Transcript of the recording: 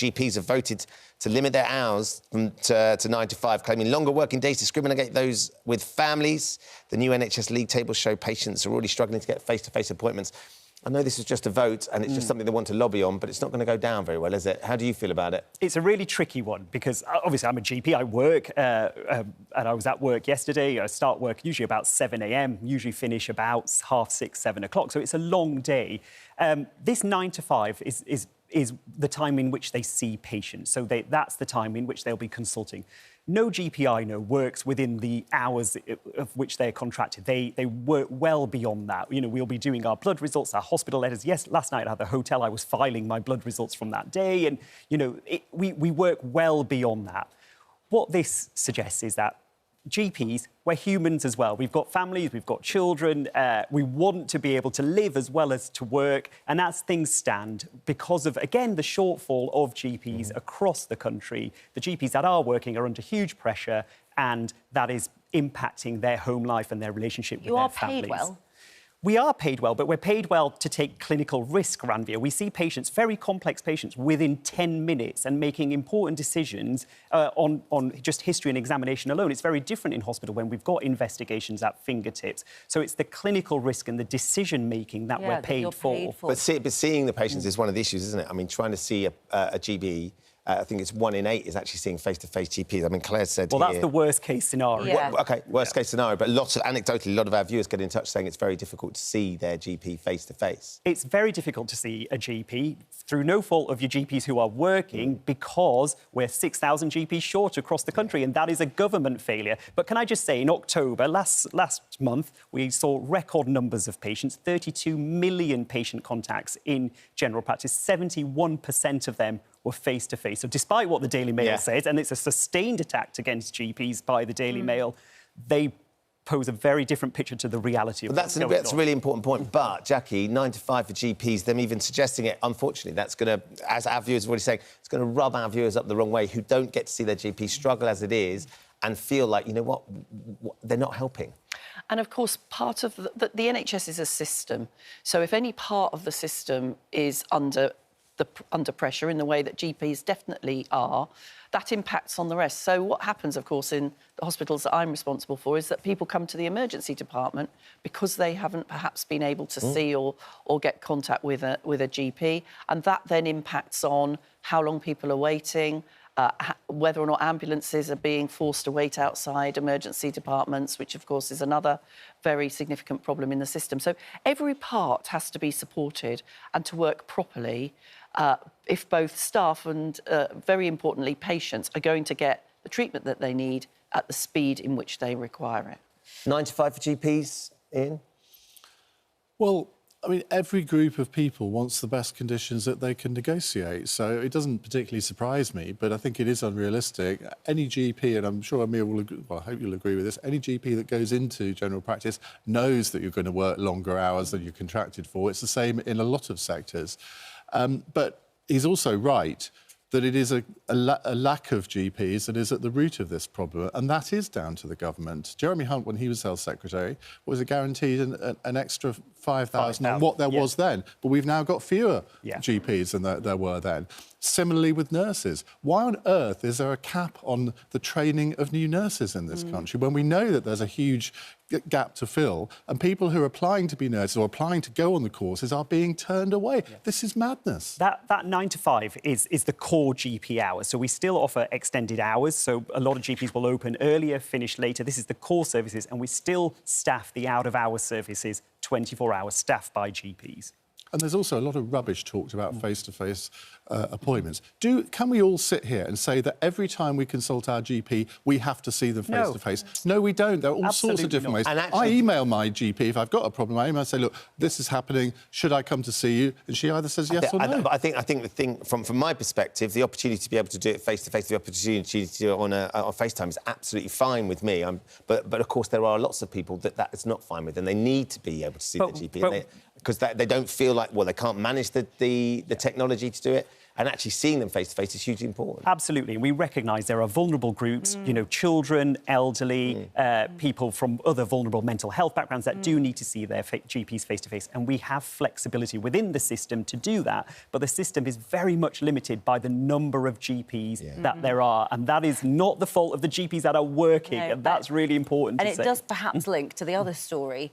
GPs have voted to limit their hours to 9 to 5, claiming longer working days discriminate those with families. The new NHS league tables show patients are already struggling to get face-to-face appointments. I know this is just a vote and it's just something they want to lobby on, but it's not going to go down very well, is it? How do you feel about it? It's a really tricky one because, obviously, I'm a GP. I work, and I was at work yesterday. I start work usually about 7 a.m, usually finish about 6:30, 7 o'clock, so it's a long day. This 9 to 5 is the time in which they see patients, so that's the time in which they'll be consulting. No GP I know works within the hours of which they're contracted. They work well beyond that. You know, we'll be doing our blood results, our hospital letters. Yes, last night at the hotel, I was filing my blood results from that day. And, you know, we work well beyond that. What this suggests is that GPs, we're humans as well. We've got families, we've got children. We want to be able to live as well as to work. And as things stand, because of, again, the shortfall of GPs across the country, the GPs that are working are under huge pressure, and that is impacting their home life and their relationship with their families. You are paid well. We are paid well, but we're paid well to take clinical risk, Ranveer. We see patients, very complex patients, within 10 minutes and making important decisions on just history and examination alone. It's very different in hospital when we've got investigations at fingertips. So it's the clinical risk and the decision-making that we're paid for. But seeing the patients is one of the issues, isn't it? I mean, trying to see a GP... I think it's 1 in 8 is actually seeing face-to-face GPs. I mean, Claire said that's the worst-case scenario. Yeah. OK, worst-case scenario, but anecdotally, a lot of our viewers get in touch saying it's very difficult to see their GP face-to-face. It's very difficult to see a GP through no fault of your GPs who are working because we're 6,000 GPs short across the country, and that is a government failure. But can I just say, in October, last month, we saw record numbers of patients, 32 million patient contacts in general practice, 71% of them were face-to-face. So despite what the Daily Mail says, and it's a sustained attack against GPs by the Daily Mail, they pose a very different picture to the reality of what's going on. That's a really important point. But, Jackie, 9 to 5 for GPs, them even suggesting it, unfortunately, that's going to, as our viewers have already saying, it's going to rub our viewers up the wrong way who don't get to see their GP struggle as it is and feel like, you know what, they're not helping. And, of course, part of the NHS is a system. So if any part of the system is under pressure in the way that GPs definitely are, that impacts on the rest. So what happens, of course, in the hospitals that I'm responsible for is that people come to the emergency department because they haven't perhaps been able to see or get contact with a GP, and that then impacts on how long people are waiting, whether or not ambulances are being forced to wait outside emergency departments, which, of course, is another very significant problem in the system. So every part has to be supported and to work properly if both staff and, very importantly, patients are going to get the treatment that they need at the speed in which they require it. 9 to 5 for GPs, Ian? Well, I mean, every group of people wants the best conditions that they can negotiate, so it doesn't particularly surprise me, but I think it is unrealistic. Any GP, and I'm sure Amir will agree, well, I hope you'll agree with this, any GP that goes into general practice knows that you're going to work longer hours than you're contracted for. It's the same in a lot of sectors. But he's also right that it is a lack of GPs that is at the root of this problem, and that is down to the government. Jeremy Hunt, when he was Health Secretary, was guaranteed an extra 5,000 on what there was then. But we've now got fewer GPs than there were then. Similarly with nurses. Why on earth is there a cap on the training of new nurses in this country when we know that there's a huge gap to fill and people who are applying to be nurses or applying to go on the courses are being turned away? This is madness. That 9 to 5 is the core GP hours. So we still offer extended hours. So a lot of GPs will open earlier, finish later. This is the core services, and we still staff the out-of-hours services 24 hours staffed by GPs. And there's also a lot of rubbish talked about face-to-face appointments. Can we all sit here and say that every time we consult our GP, we have to see them face-to-face? No, we don't. There are all sorts of different ways. And I email my GP if I've got a problem. I email and say, look, this is happening. Should I come to see you? And she either says yes or no. But I think the thing, from my perspective, the opportunity to be able to do it face-to-face, the opportunity to do it on FaceTime is absolutely fine with me. But of course, there are lots of people that is not fine with, and they need to be able to see their GP. Because they don't feel like, well, they can't manage the technology to do it. and actually seeing them face to face is hugely important. Absolutely. And we recognise there are vulnerable groups, you know, children, elderly, people from other vulnerable mental health backgrounds that do need to see their GPs face to face. And we have flexibility within the system to do that. But the system is very much limited by the number of GPs that there are. And that is not the fault of the GPs that are working. No, and that's really important and to it say. does perhaps link to the other story